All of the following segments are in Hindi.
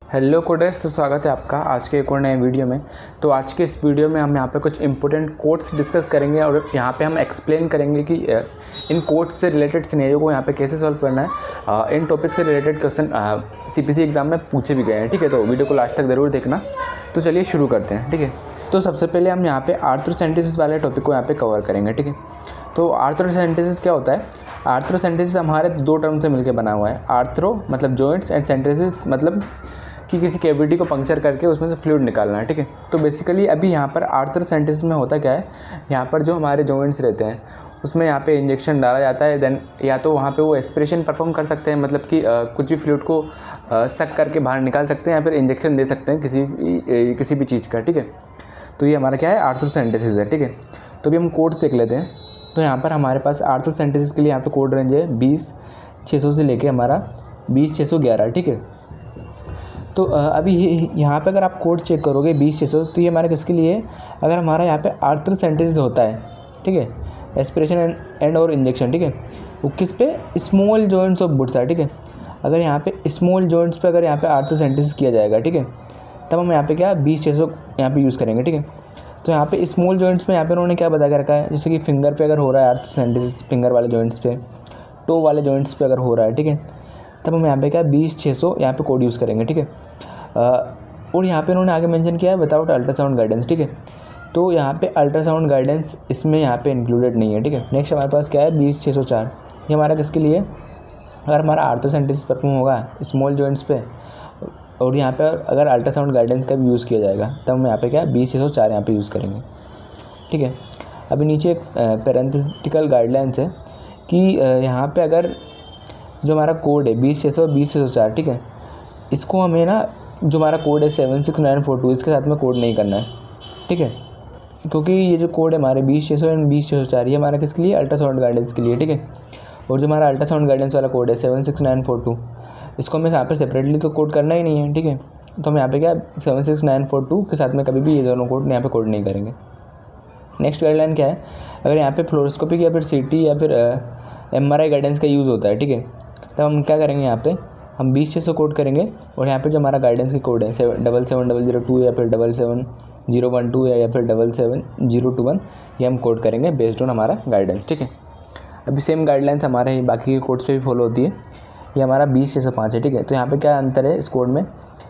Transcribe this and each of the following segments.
हेलो कोडर्स, तो स्वागत है आपका आज के एक और नए वीडियो में। तो आज के इस वीडियो में हम यहाँ पे कुछ इंपॉर्टेंट कोड्स डिस्कस करेंगे और यहाँ पे हम एक्सप्लेन करेंगे कि इन कोड्स से रिलेटेड सिनेरियो को यहाँ पे कैसे सॉल्व करना है। इन टॉपिक से रिलेटेड क्वेश्चन सीपीसी एग्जाम में पूछे भी गए हैं, ठीक है। तो वीडियो को लास्ट तक ज़रूर देखना। तो चलिए शुरू करते हैं, ठीक है। तो सबसे पहले हम यहाँ पे आर्थ्रोसेंटेसिस वाले टॉपिक को यहाँ पे कवर करेंगे, ठीक है। तो आर्थ्रोसेंटेसिस क्या होता है? आर्थ्रोसेंटेसिस हमारे दो टर्म से मिलकर बना हुआ है। आर्थ्रो मतलब जॉइंट्स एंड सेंटेसिस मतलब कि किसी कैविटी को पंक्चर करके उसमें से फ्लूइड निकालना है, ठीक है। तो बेसिकली अभी यहाँ पर आर्थ्रोसेंटेसिस में होता क्या है, यहाँ पर जो हमारे जॉइंट्स रहते हैं उसमें यहाँ पे इंजेक्शन डाला जाता है। देन या तो वहाँ पे वो एस्पिरेशन परफॉर्म कर सकते हैं, मतलब कि कुछ भी फ्लूइड को सक करके बाहर निकाल सकते हैं, या फिर इंजेक्शन दे सकते हैं किसी भी चीज़ का, ठीक है। तो ये हमारा क्या है, आर्थ्रोसेंटेसिस है, ठीक है। तो अभी हम कोड्स देख लेते हैं। तो यहाँ पर हमारे पास आर्थ्रोसेंटेसिस के लिए यहाँ पे कोड रेंज है 20,600 से लेके हमारा 20,611, ठीक है। तो अभी यहाँ पे अगर आप कोड चेक करोगे 20,600, तो ये हमारे किसके लिए है? अगर हमारा यहाँ पे आर्थ्रोसेंटेसिस होता है, ठीक है, एस्पिरेशन एंड और इंजेक्शन, ठीक है, वो किस पे? स्मॉल जॉइंट्स ऑफ बुट्स, ठीक है। अगर यहाँ पे स्मॉल जॉइंट्स पे अगर यहाँ पे आर्थ्रोसेंटेसिस किया जाएगा, ठीक है, तब हम यहाँ पे क्या 20,600 यहाँ पे यूज़ करेंगे, ठीक है। तो यहाँ पे स्मॉल जॉइंट्स में यहाँ पे उन्होंने क्या बता के रखा है, जैसे कि फिंगर पे अगर हो रहा है आर्थ्रोसेंटेसिस, फिंगर वाले जॉइंट्स पे, टो वाले जॉइंट्स पे अगर हो रहा है, ठीक है, तब हम यहाँ पे क्या 20,600 यहाँ पे कोड यूज़ करेंगे, ठीक है। और यहाँ पे उन्होंने आगे मेंशन किया है विदाउट अल्ट्रासाउंड गाइडेंस, ठीक है। तो यहाँ पे अल्ट्रासाउंड गाइडेंस इसमें यहाँ पे इंक्लूडेड नहीं है, ठीक है। नेक्स्ट हमारे पास क्या है 20,604, ये हमारा किसके लिए? अगर हमारा आर्थ्रोसेंटेसिस परफॉर्म होगा स्मॉल जॉइंट्स पे और यहाँ पे अगर अल्ट्रासाउंड गाइडेंस का भी यूज़ किया जाएगा, तब हम यहाँ पे क्या 20,604 यहाँ पे यूज़ करेंगे, ठीक है। अभी नीचे एक पैरेंथेटिकल गाइडलाइंस है कि यहाँ पे अगर जो हमारा कोड है 20,600 और 20,604, ठीक है, इसको हमें ना जो हमारा कोड है 76942 इसके साथ में कोड नहीं करना है, ठीक है। क्योंकि ये जो कोड है हमारे 20,600 एंड 20,604 ये हमारा किसके लिए? अल्ट्रासाउंड गाइडेंस के लिए, ठीक है। और जो हमारा अल्ट्रासाउंड गाइडेंस वाला कोड है 76942, इसको हमें यहाँ पर सेपरेटली तो कोड करना ही नहीं है, ठीक है। तो हम यहाँ पे क्या 76942 के साथ में कभी भी ये दोनों कोड यहाँ पे कोड नहीं करेंगे। नेक्स्ट गाइडलाइन क्या है? अगर यहाँ पे फ्लोरोस्कोपिक या फिर सीटी या फिर MRI गाइडेंस का यूज़ होता है, ठीक है, तब हम क्या करेंगे, यहाँ पे हम 20,600 कोड करेंगे और यहाँ पे जो हमारा गाइडेंस की कोड है 77002 या फिर 77012 या फिर 77021 ये हम कोड करेंगे बेस्ड ऑन हमारा गाइडेंस, ठीक है। अभी सेम गाइडलाइंस हमारे बाकी के कोड्स पे भी फॉलो होती है। ये हमारा 20,605 है, ठीक है। तो यहाँ पे क्या अंतर है इस कोड में?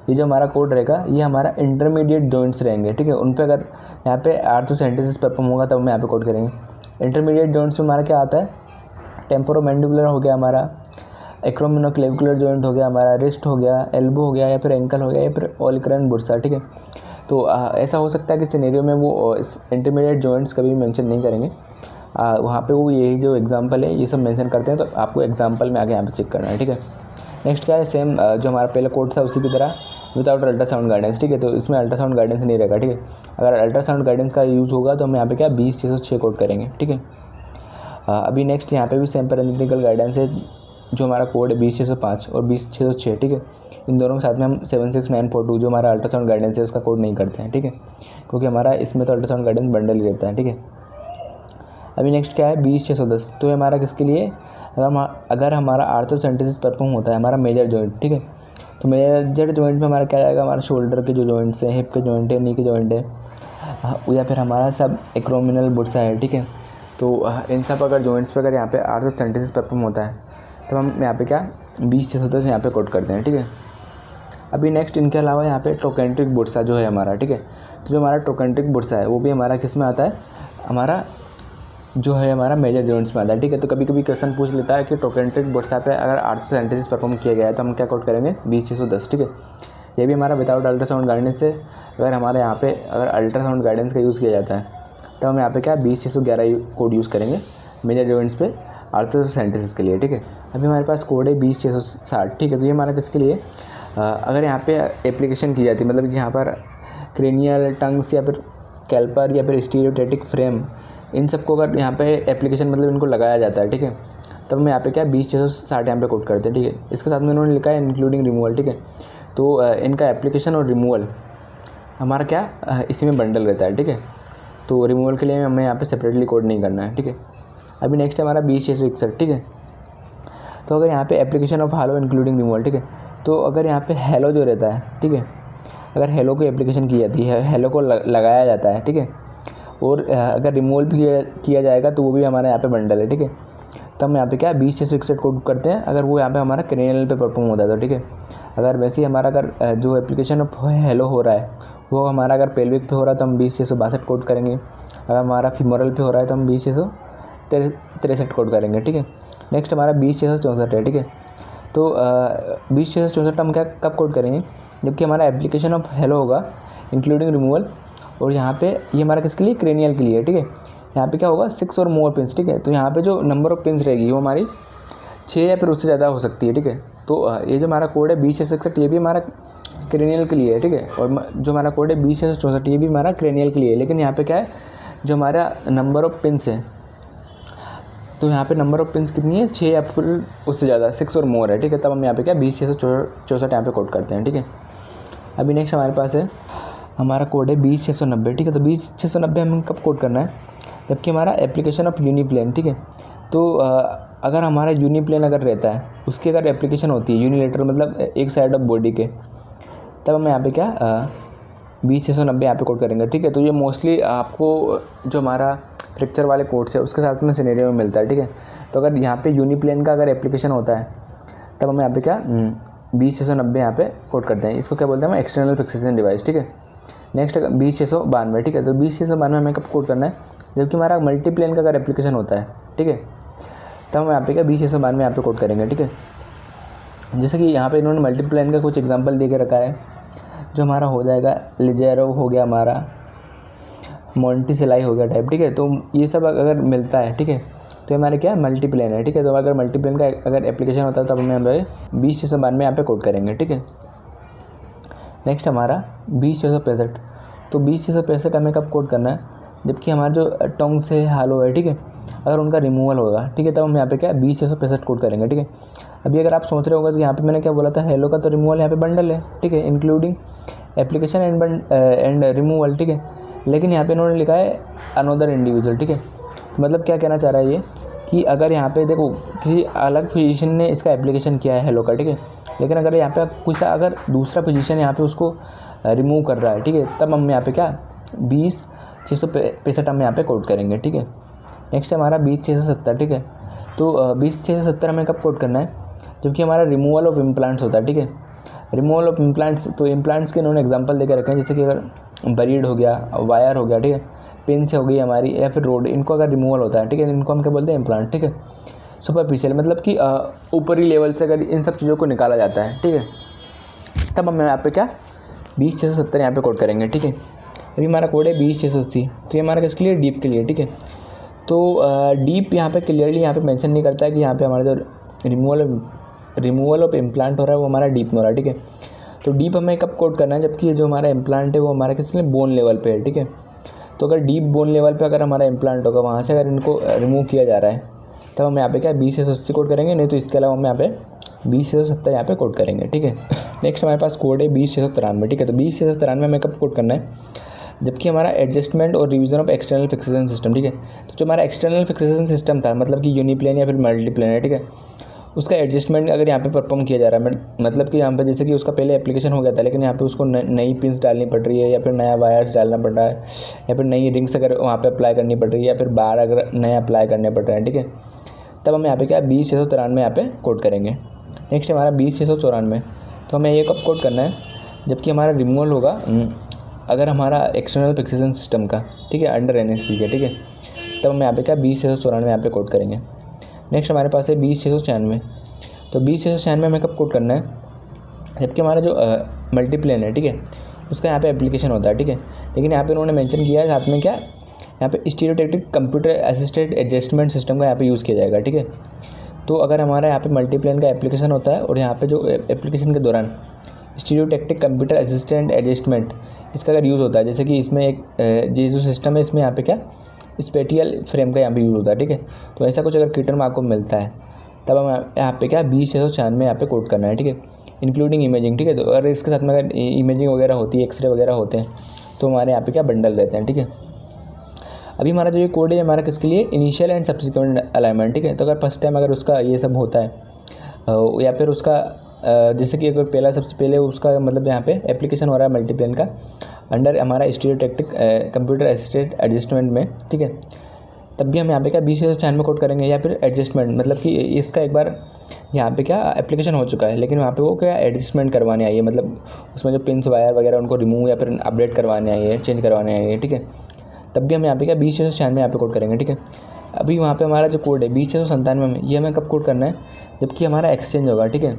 ये जो हमारा कोड रहेगा ये हमारा इंटरमीडिएट जॉइंट्स रहेंगे, ठीक है, उन पर अगर यहाँ पे आर्थ्रोसेंटेसिस परफॉर्म होगा तब हम यहाँ पे कोड करेंगे। इंटरमीडिएट जॉइंट्स में हमारा क्या आता है? टेम्पोरोमैंडिबुलर हो गया हमारा, एक्रोमिनोक्लेविकुलर जॉइंट हो गया हमारा, रिस्ट हो गया, एल्बो हो गया या फिर एंकल हो गया या फिर ओलिकरन बुर्सा, ठीक है। तो ऐसा हो सकता है कि सिनेरियो में वो इस इंटरमीडिएट जॉइंट्स कभी मेंशन नहीं करेंगे, वहाँ पे वो यही जो एग्जांपल है ये सब मेंशन करते हैं। तो आपको एग्जांपल में आगे यहाँ पे चेक करना है, ठीक है। नेक्स्ट क्या है, सेम जो हमारा पहला कोड था उसी की तरह विदाउट अल्ट्रासाउंड गाइडेंस, ठीक है। तो इसमें अल्ट्रासाउंड गाइडेंस नहीं रहेगा, ठीक है। अगर अल्ट्रासाउंड गाइडेंस का यूज़ होगा तो हम यहाँ पे क्या 20,606 कोड करेंगे, ठीक है। अभी नेक्स्ट यहाँ पे भी सेम पैरेंथेटिकल गाइडेंस है, जो हमारा कोड है 20,605 और 20,606, ठीक है। इन दोनों के साथ में हम 76942 जो हमारा अल्ट्रासाउंड गाइडेंस है उसका कोड नहीं करते हैं, ठीक है, क्योंकि हमारा इसमें तो अल्ट्रासाउंड गाइडेंस बंडल ही रहता है, ठीक है। अभी नेक्स्ट क्या है 20,610, तो ये हमारा किसके लिए? अगर हमारा आर्थ्रोसेंटेसिस परफॉर्म होता है हमारा मेजर जॉइंट, ठीक है, तो मेजर जॉइंट में हमारा क्या आएगा? हमारा शोल्डर के जो जॉइंट्स हैं, हिप के जॉइंट है, नी के जॉइंट है, या फिर हमारा सब एक्रोमिनल बुर्सा है, ठीक है। तो इन सब अगर जॉइंट्स पे अगर यहाँ पे आर्थ्रोसेंटेसिस परफॉर्म होता है तब हम यहाँ पे क्या 20,610 यहाँ पे कोड करते हैं, ठीक है। अभी नेक्स्ट इनके अलावा यहाँ पे ट्रोकेंट्रिक बुर्सा जो है हमारा, ठीक है, तो जो हमारा ट्रोकेंट्रिक बुर्सा है वो भी हमारा किस में आता है? हमारा जो है हमारा मेजर जॉइंट्स में आता है, ठीक है। तो कभी कभी क्वेश्चन पूछ लेता है कि ट्रोकेंट्रिक बुर्सा पे अगर आर्थ्रोसेंटेसिस परफॉर्म किया गया है तो हम क्या कोड करेंगे 20,610, ठीक है। ये भी हमारा विदाउट अल्ट्रासाउंड गाइडेंस से अगर हमारे यहाँ पे अगर अल्ट्रासाउंड गाइडेंस का यूज़ किया जाता है तो हम यहाँ पे क्या 20,611 कोड यूज़ करेंगे मेजर जॉइंट्स पे आर्थ्रोसेंटेसिस के लिए, ठीक है। अभी हमारे पास कोड है 20,660, ठीक है। तो ये हमारा किसके लिए? अगर यहाँ पे एप्लीकेशन की जाती है, मतलब कि यहाँ पर क्रेनियल टंग्स या फिर कैल्पर या फिर स्टीरियोटेटिक फ्रेम, इन सबको अगर यहाँ पे एप्लीकेशन मतलब इनको लगाया जाता है, ठीक है, तब हम यहाँ पे क्या 20,660 यहाँ पे कोड करते हैं, ठीक है। इसके साथ में उन्होंने लिखा है इंक्लूडिंग रिमूवल, ठीक है। तो इनका एप्लीकेशन और रिमूवल हमारा क्या इसी में बंडल रहता है, ठीक है। तो रिमूवल के लिए हमें यहाँ पे सेपरेटली कोड नहीं करना है, ठीक है। अभी नेक्स्ट है हमारा 20,661, ठीक है। तो अगर यहाँ पे application of hello including removal, ठीक है, तो अगर यहाँ पे हेलो जो रहता है, ठीक है, अगर हेलो की एप्लीकेशन की जाती है, हेलो को लगाया जाता है, ठीक है, और अगर रिमूवल भी किया जाएगा तो वो भी हमारे यहाँ पे बंडल है, ठीक है। तो हम यहाँ पे क्या 20661 कोड करते हैं अगर वो यहाँ पे हमारा क्रेनियल पे परफॉर्म होता है तो, ठीक है। अगर वैसे ही हमारा अगर जो एप्लीकेशन हेलो हो रहा है वो हमारा अगर पेल्विक पे हो रहा है तो हम 20662 कोड करेंगे। अगर हमारा फीमोरल पे हो रहा है तो हम 20663 कोड करेंगे, ठीक है। नेक्स्ट हमारा 20664 है, ठीक है। तो 20664 हम क्या कब कोड करेंगे, जबकि हमारा एप्लीकेशन ऑफ हेलो होगा इंक्लूडिंग रिमूवल, और यहाँ पे ये हमारा किसके लिए, क्रेनियल के लिए, ठीक है। यहाँ पे क्या होगा 6 और मोर पिंस, ठीक है। तो यहाँ पे जो नंबर ऑफ पिंस रहेगी वो हमारी 6 या फिर उससे ज़्यादा हो सकती है, ठीक है। तो ये जो हमारा कोड है 20661 ये भी हमारा क्रेनियल के लिए है, ठीक है। और जो हमारा कोड है 20664 ये भी हमारा क्रेनियल के लिए है। लेकिन यहाँ पे क्या है, जो हमारा नंबर ऑफ पिंस है, तो यहाँ पे नंबर ऑफ पिंस कितनी है, 6 या फिर उससे ज़्यादा, 6 और मोर है, ठीक है। तब हम यहाँ पे क्या 20664 यहाँ पे कोड करते हैं, ठीक है। अभी नेक्स्ट हमारे पास है हमारा कोड है 20690, ठीक है। तो 20690 हमें कब कोड करना है, जबकि हमारा एप्लीकेशन ऑफ यूनिप्लेन, ठीक है। तो अगर हमारा यूनिप्लेन अगर रहता है, उसकी अगर एप्लीकेशन होती है यूनिलेटरल मतलब एक साइड ऑफ बॉडी के, तब हम यहाँ पे क्या 20690 यहाँ पे कोड करेंगे, ठीक है। तो ये मोस्टली आपको जो हमारा फ्रैक्चर वाले कोड्स है उसके साथ में सिनेरियो में मिलता है, ठीक है। तो अगर यहाँ पे यूनिप्लेन का अगर एप्लीकेशन होता है तब हम यहाँ पे क्या 20690 यहाँ पे कोड करते हैं। इसको क्या बोलते हैं हम, एक्सटर्नल फिक्सेशन डिवाइस, ठीक है। नेक्स्ट 20692, ठीक है। तो 20692 हमें कब कोड करना है, जबकि हमारा मल्टीप्लेन का अगर एप्लीकेशन होता है, ठीक है, तब हम यहाँ पे क्या 20692 यहाँ पे कोड करेंगे, ठीक है। जैसे कि यहाँ पे इन्होंने मल्टीप्लेन का कुछ एग्जांपल दे के रखा है, जो हमारा हो जाएगा लिजेरो हो गया, हमारा मोंटिसेलाई हो गया टाइप, ठीक है। तो ये सब अगर मिलता है, ठीक है, तो हमारे क्या मल्टीप्लेन है, ठीक है। तो अगर मल्टीप्लेन का अगर एप्लीकेशन होता है तब हमें 20692 यहाँ पे कोड करेंगे, ठीक है। नेक्स्ट हमारा 20665, तो 20665 हमें कब कोड करना है, जबकि हमारा जो टोंग से हालो है, ठीक है, अगर उनका रिमूवल होगा, ठीक है, तब हम यहाँ पे क्या 20665 कोड करेंगे, ठीक है। अभी अगर आप सोच रहे होगा तो यहाँ पे मैंने क्या बोला था, हेलो का तो रिमूवल यहाँ पे बंडल है, ठीक है, इंक्लूडिंग एप्लीकेशन एंड रिमूवल, ठीक है। लेकिन यहाँ पे इन्होंने लिखा है अनदर इंडिविजुअल, ठीक है। मतलब क्या कहना चाह रहा है ये, कि अगर यहाँ पे देखो किसी अलग फिजिशियन ने इसका एप्लीकेशन किया है हेलो का, ठीक है, लेकिन अगर यहाँ पे कुछ अगर दूसरा फिजिशियन यहाँ पे उसको रिमूव कर रहा है, ठीक है, तब हम यहाँ पे क्या 20665 हम यहाँ पे कोड करेंगे, ठीक है। नेक्स्ट हमारा 20670, ठीक है। तो 20670 हमें कब कोड करना है, जबकि हमारा रिमूवल ऑफ इम्प्लांट्स होता है, ठीक है। रिमूवल ऑफ इम्प्लांट्स, तो इम्प्लांट्स के इन्होंने एग्जांपल देकर रखे हैं, जैसे कि अगर बरीड हो गया, वायर हो गया, ठीक है, पिन से हो गई हमारी, या फिर रोड, इनको अगर रिमूवल होता है, ठीक है, इनको हम क्या बोलते हैं इम्प्लांट, ठीक है। सुपरफिशियल मतलब कि ऊपरी लेवल से अगर इन सब चीज़ों को निकाला जाता है, ठीक है, तब हम यहाँ पे क्या 20670 यहाँ पे कोड करेंगे, ठीक है। अभी हमारा कोड है 20680, तो ये हमारा किसके लिए, डीप के लिए, ठीक है। तो डीप यहाँ पे क्लियरली यहाँ पे मेंशन नहीं करता है कि यहाँ पे हमारा जो रिमूवल ऑफ इम्प्लांट हो रहा है वो हमारा डीप में हो रहा है, ठीक है। तो डीप हमें कब कोड करना है, जबकि जो हमारा इम्प्लांट है वो हमारा किस लिए बोन लेवल पे है, ठीक है। तो अगर डीप बोन लेवल पे अगर हमारा इम्प्लांट होगा, वहाँ से अगर इनको रिमूव किया जा रहा है, तब हम यहाँ पे क्या 20680 कोड करेंगे, नहीं तो इसके अलावा हम यहाँ पे 20670 यहाँ पे कोड करेंगे, ठीक है। नेक्स्ट हमारे पास कोड है 20693, ठीक है। तो 20693 हमें कब कोड करना है, जबकि हमारा एडजस्टमेंट और revision of external fixation system, ठीक है। तो जो हमारा एक्सटर्नल फिक्सेशन सिस्टम था, मतलब कि यूनिप्लेन या फिर मल्टीप्लेन है, ठीक है, उसका एडजस्टमेंट अगर यहाँ पे परफॉर्म किया जा रहा है, मतलब कि यहाँ पे जैसे कि उसका पहले एप्लीकेशन हो गया था, लेकिन यहाँ पे उसको नई पिन्स डालनी पड़ रही है, या फिर नया वायर्स डालना पड़ रहा है, या फिर नई रिंग्स अगर वहाँ पे अप्लाई करनी पड़ रही है, या फिर बार अगर नए अप्लाई करने पड़ रहे हैं, ठीक है, तब हम यहाँ पे क्या 20693 यहाँ पे कोड करेंगे। नेक्स्ट हमारा 20694, तो हमें ये कब कोड करना है, जबकि हमारा रिमूवल होगा अगर हमारा एक्सटर्नल फिक्सेशन सिस्टम का, ठीक है, अंडर एनेस्थीसिया, ठीक है, तब हम यहाँ पे क्या 20694 यहाँ पे कोड करेंगे। नेक्स्ट हमारे पास है 20696, तो 20696 हमें कब कोड करना है, जबकि हमारा जो मल्टीप्लेन है, ठीक है, उसका यहाँ पे एप्लीकेशन होता है, ठीक है। लेकिन यहाँ पे उन्होंने मेंशन किया है साथ में क्या, यहाँ पे stereotactic computer assisted adjustment system का यहाँ पे यूज़ किया जाएगा, ठीक है। तो अगर हमारा यहाँ पे मल्टीप्लेन का एप्लीकेशन होता है और यहाँ पे जो एप्लीकेशन के दौरान स्टीरियोटैक्टिक कंप्यूटर असिस्टेंट एडजस्टमेंट इसका अगर यूज़ होता है, जैसे कि इसमें एक ये जो सिस्टम है इसमें यहाँ पे क्या स्पेटियल फ्रेम का यहाँ पे यूज़ होता है, ठीक है। तो ऐसा कुछ अगर कीटर में आपको मिलता है, तब हम यहाँ पे क्या 20696 यहाँ पे कोड करना है, ठीक है, इंक्लूडिंग इमेजिंग, ठीक है। तो अगर इसके साथ में अगर इमेजिंग वगैरह होती है, एक्सरे वगैरह होते हैं, तो हमारे यहाँ पे क्या बंडल रहते हैं, ठीक है। अभी हमारा जो ये कोड है हमारा किसके लिए, इनिशियल एंड सब्सिक्वेंट अलाइनमेंट, ठीक है। तो अगर फर्स्ट टाइम अगर उसका ये सब होता है या फिर उसका जैसे कि अगर पहला सबसे पहले उसका मतलब यहाँ पे एप्लीकेशन हो रहा है मल्टीप्लेन का अंडर हमारा स्टीरियोटैक्टिक कंप्यूटर असिस्टेड एडजस्टमेंट में, ठीक है। तब भी हम यहाँ पे क्या 2096 कोड करेंगे, या फिर एडजस्टमेंट मतलब कि इसका एक बार यहाँ पे क्या एप्लीकेशन हो चुका है, लेकिन वहाँ पे वो क्या एडजस्टमेंट करवाने आई है, मतलब उसमें जो पिन्स वायर वगैरह उनको रिमूव या फिर अपडेट करवाने आई है, चेंज करवाने आई है, ठीक है। तब भी हम यहाँ पे क्या 2096 यहाँ पे कोड करेंगे, ठीक है। अभी वहाँ पे हमारा जो कोड है 2097 में, ये हमें कब कोड करना है, जबकि हमारा एक्सचेंज होगा, ठीक है।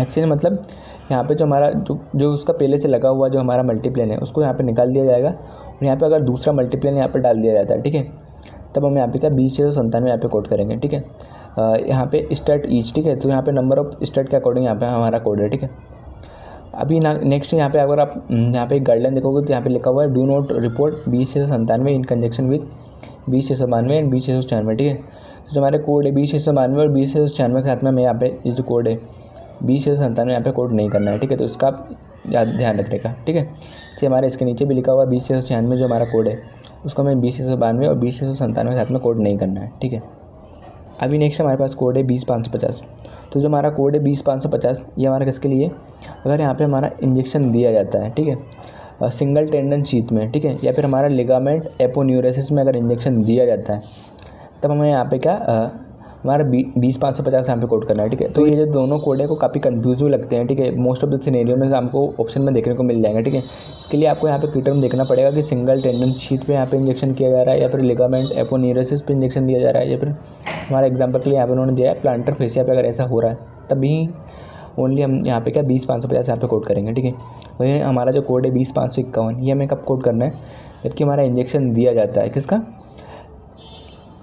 एक्सचेंज मतलब यहाँ पे जो हमारा जो उसका पहले से लगा हुआ जो हमारा मल्टीप्लेन है उसको यहाँ पे निकाल दिया जाएगा, और यहाँ पे अगर दूसरा मल्टीप्लेन यहाँ पे डाल दिया जाता है, ठीक है। तब हम यहाँ पे क्या 2097 यहाँ पे कोड करेंगे, ठीक है। यहाँ पे स्टार्ट ईच, ठीक है। तो यहाँ पे नंबर ऑफ स्टार्ट के अकॉर्डिंग यहाँ पे हमारा कोड है, ठीक है। अभी नेक्स्ट यहाँ पे अगर आप यहाँ पे एक गाइडलाइन देखोगे तो यहाँ पे लिखा हुआ है do not report 2097 in conjunction with 2092 and 2096, ठीक है। तो जो हमारे कोड है 2092 और 2096 के साथ में हमें यहाँ पे ये जो कोड है 2097 यहाँ पे कोड नहीं करना है, ठीक है। तो इसका आप ध्यान रखने का, ठीक है। तो हमारे इसके नीचे भी लिखा हुआ है 2096 जो हमारा कोड है उसको हमें 2092 और 2097 के साथ में कोड नहीं करना है, ठीक है। अभी नेक्स्ट हमारे पास कोड है 20550। तो जो हमारा कोड है 20550 ये हमारा किसके लिए, अगर यहाँ पे हमारा इंजेक्शन दिया जाता है, ठीक है, सिंगल टेंडन शीथ में, ठीक है, या फिर हमारा लिगामेंट एपोन्यूरोसिस में अगर इंजेक्शन दिया जाता है, तब हमें यहाँ पे क्या हमारा 20550 यहाँ पे कोड करना है, ठीक है। तो ये जो दोनों कोड है को काफ़ी कंफ्यूजिव लगते हैं, ठीक है। मोस्ट ऑफ द सिनेरियो में हमको ऑप्शन में देखने को मिल जाएंगे, ठीक है। इसके लिए आपको यहाँ पे की टर्म देखना पड़ेगा कि सिंगल टेंडन शीथ पे यहाँ पे इंजेक्शन किया जा रहा है, या फिर लिगामेंट एपोन्यूरोसिस पे इंजेक्शन दिया जा रहा है, या फिर हमारा एग्जाम्पल के लिए यहाँ पे उन्होंने दिया है प्लांटर फेसिया पे अगर ऐसा हो रहा है तभी ओनली हम यहाँ पे क्या 20550 यहाँ पे कोड करेंगे, ठीक है। वही हमारा जो कोड है 20551 ये हमें कब कोड करना है, जबकि हमारा इंजेक्शन दिया जाता है, किसका,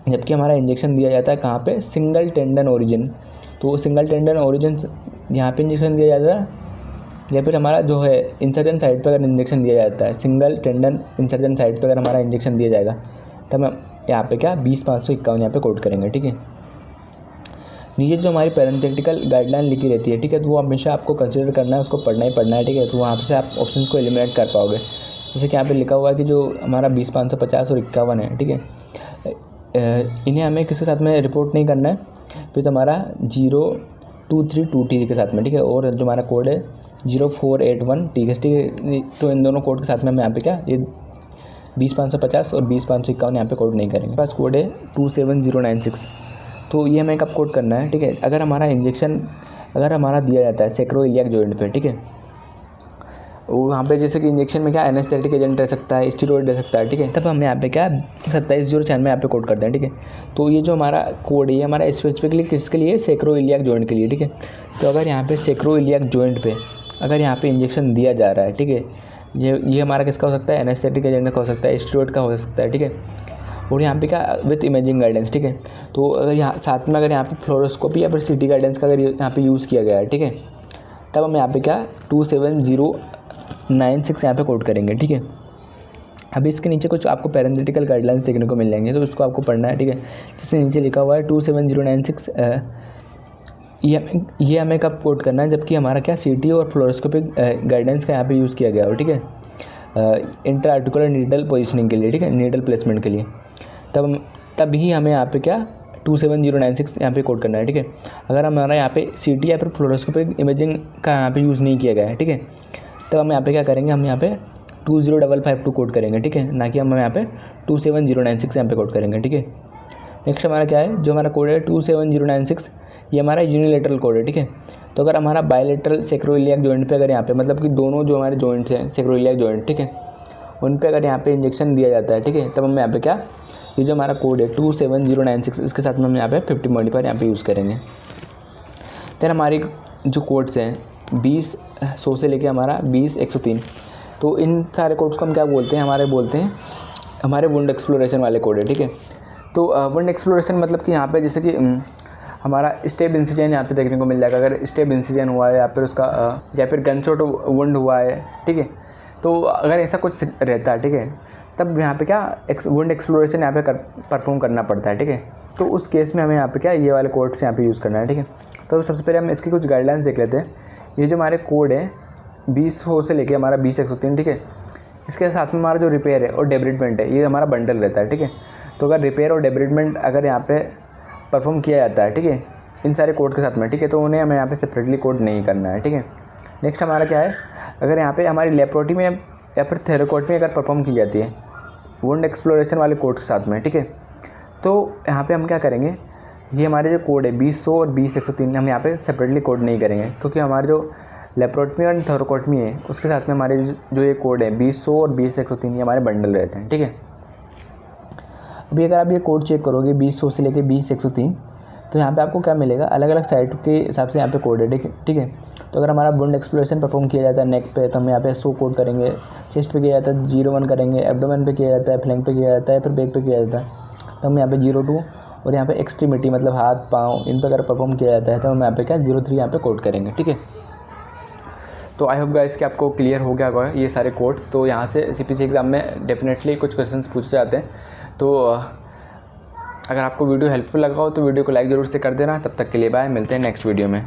जबकि हमारा इंजेक्शन दिया जाता है कहाँ पे, सिंगल टेंडन ओरिजिन। तो सिंगल टेंडन ओरिजिन यहाँ पे इंजेक्शन दिया जाता है, या फिर हमारा जो है इंसर्जन साइड पे अगर इंजेक्शन दिया जाता है, सिंगल टेंडन इंसर्जन साइड पे अगर हमारा इंजेक्शन दिया जाएगा तब हम यहाँ पे क्या 20551 यहाँ पे कोड करेंगे, ठीक है। नीचे जो हमारी पैरेंथेटिकल गाइडलाइन लिखी रहती है, ठीक है, तो वो हमेशा आपको कंसिडर करना है, उसको पढ़ना ही पढ़ना है, ठीक है। तो वहाँ से आप ऑप्शंस को एलिमिनेट कर पाओगे। जैसे कि यहाँ पे लिखा हुआ है कि जो हमारा 20550 और 51 है, ठीक है, इन्हें हमें किसके साथ में रिपोर्ट नहीं करना है, फिर हमारा 0232T के साथ में, ठीक है। और जो हमारा कोड है 0481 ठीक है। तो इन दोनों कोड के साथ में हम यहाँ पे क्या ये 20550 और 20551 यहाँ पे कोड नहीं करेंगे। पास कोड है 27096। तो ये हमें कब कोड करना है, ठीक है, अगर हमारा इंजेक्शन अगर हमारा दिया जाता है सेक्रोइलियाक जॉइंट पे, ठीक है, वहाँ पे जैसे कि इंजेक्शन में क्या एनेस्थेटिक एजेंट रह सकता है, स्टीरॉयड रह सकता है, ठीक है, तब हम यहाँ पे क्या 27096 यहाँ पे कोड करते हैं, ठीक है। तो ये जो हमारा कोड है ये हमारा स्पेसिफिकली किसके लिए, सेक्रोइलियाक जॉइंट के लिए, ठीक है। तो अगर यहाँ पे सेक्रोइलियाक जॉइंट पे अगर यहाँ पे इंजेक्शन दिया जा रहा है, ठीक है, ये हमारा किसका हो सकता है, एनेस्थेटिक एजेंट का हो सकता है, स्टीरॉयड का हो सकता है, ठीक है। और यहाँ पे क्या विथ इमेजिंग गाइडेंस, ठीक है। तो अगर यहाँ साथ में अगर यहाँ पे फ्लोरोस्कोपी या फिर CT गाइडेंस का अगर यहाँ पे यूज़ किया गया है, ठीक है, तब हम यहाँ पे क्या 27096 यहाँ पे कोड करेंगे, ठीक है। अभी इसके नीचे कुछ आपको पैरेंथेटिकल गाइडलाइंस देखने को मिल जाएंगे, तो उसको आपको पढ़ना है, ठीक है। जिससे नीचे लिखा हुआ है 27096 ये हमें कब कोड करना है, जबकि हमारा क्या CT और फ्लोरोस्कोपिक गाइडेंस का यहाँ पे यूज़ किया गया हो, ठीक है, इंट्राआर्टिकुलर नीडल पोजिशनिंग के लिए, ठीक है, नीडल प्लेसमेंट के लिए। तभी हमें यहाँ पे क्या 27096 यहाँ पे कोड करना है, ठीक है। अगर हमारा यहाँ पे CT या फिर फ्लोरोस्कोपिक इमेजिंग का यहाँ पे यूज़ नहीं किया गया है, ठीक है, तब हम यहाँ पे क्या करेंगे, हम यहाँ पे 20552 कोड करेंगे, ठीक है, ना कि हम यहाँ पे 27096 यहाँ पे कोड करेंगे, ठीक है। नेक्स्ट हमारा क्या है, जो हमारा कोड है 27096 ये हमारा यूनिलेटरल कोड है, ठीक है। तो अगर हमारा बायलेटरल सेक्रोइलियाक जॉइंट पे अगर यहाँ पे मतलब कि दोनों जो हमारे जॉइंट्स हैं सेक्रोइलियाक जॉइंट, ठीक है, उन पे अगर यहाँ पे इंजेक्शन दिया जाता है, ठीक है, तब हम यहाँ पे क्या ये जो हमारा कोड है 27096 इसके साथ में हम यहाँ पे 50 मॉडिफायर यहाँ पे यूज़ करेंगे। फिर हमारी जो कोड्स हैं 20 से लेके हमारा 20-103, तो इन सारे कोड्स को हम क्या बोलते हैं, हमारे वुंड एक्सप्लोरेशन वाले कोड है, ठीक है। तो वुंड एक्सप्लोरेशन मतलब कि यहाँ पे जैसे कि हमारा स्टेप इंसिजन यहाँ पे देखने को मिल जाएगा, अगर स्टेप इंसिजन हुआ है या फिर उसका या फिर गनशॉट वुंड हुआ है, ठीक है, तो अगर ऐसा कुछ रहता है, ठीक है, तब यहाँ पे क्या वुंड एक्सप्लोरेशन यहाँ पे परफॉर्म करना पड़ता है, ठीक है। तो उस केस में हमें यहाँ पे क्या ये वाले कोड्स यहाँ पे यूज़ करना है, ठीक है। तो सबसे पहले हम इसकी कुछ गाइडलाइंस देख लेते हैं। ये जो हमारे कोड है 20 से लेके हमारा 20-103, ठीक है, इसके साथ में हमारा जो रिपेयर है और डेब्रिडमेंट है ये हमारा बंडल रहता है, ठीक है। तो अगर रिपेयर और डेब्रिडमेंट अगर यहाँ पे परफॉर्म किया जाता है, ठीक है, इन सारे कोड के साथ में, ठीक है। तो उन्हें हमें यहाँ पे सेपरेटली कोड नहीं करना है, ठीक है। नेक्स्ट हमारा क्या है, अगर यहाँ पे हमारी लेप्रोटमी या फिर थेरोकोटमी अगर परफॉर्म की जाती है वुंड एक्सप्लोरेशन वाले कोड के साथ में, ठीक है, तो यहाँ पे हम क्या करेंगे, ये हमारे जो कोड है 2000 और 20103 हम यहाँ पे सेपरेटली कोड नहीं करेंगे, क्योंकि हमारे जो लेप्रोटमी और थेरोकोटमी है उसके साथ में हमारे जो ये कोड है 200 और 20103 ये हमारे बंडल रहते हैं, ठीक है। अभी अगर आप ये कोड चेक करोगे 200 से लेके 20103, तो यहाँ पे आपको क्या मिलेगा, अलग अलग साइट के हिसाब से यहाँ पे कोड है, ठीक है। तो अगर हमारा वुंड एक्सप्लोरेशन परफॉर्म किया जाता है नेक पे, तो हम यहाँ पे 100 कोड करेंगे, चेस्ट पे किया जाता है 01 करेंगे, एब्डोमेन पे किया जाता है, फ्लैंक पे किया जाता है, फिर बैक पे किया जाता है तो हम यहाँ पे 02, और यहाँ पे एक्सट्रीमिटी मतलब हाथ पाँव इन पर अगर परफॉर्म किया जाता है तो हम यहाँ पे क्या 03 यहाँ पे कोड करेंगे, ठीक है। तो आई होप गाइस कि आपको क्लियर हो गया होगा ये सारे कोड्स। तो यहाँ से CPC एग्ज़ाम में डेफिनेटली कुछ क्वेश्चंस पूछे जाते हैं। तो अगर आपको वीडियो हेल्पफुल लगा हो तो वीडियो को लाइक ज़रूर से कर देना। तब तक के लिए बाय, मिलते हैं नेक्स्ट वीडियो में।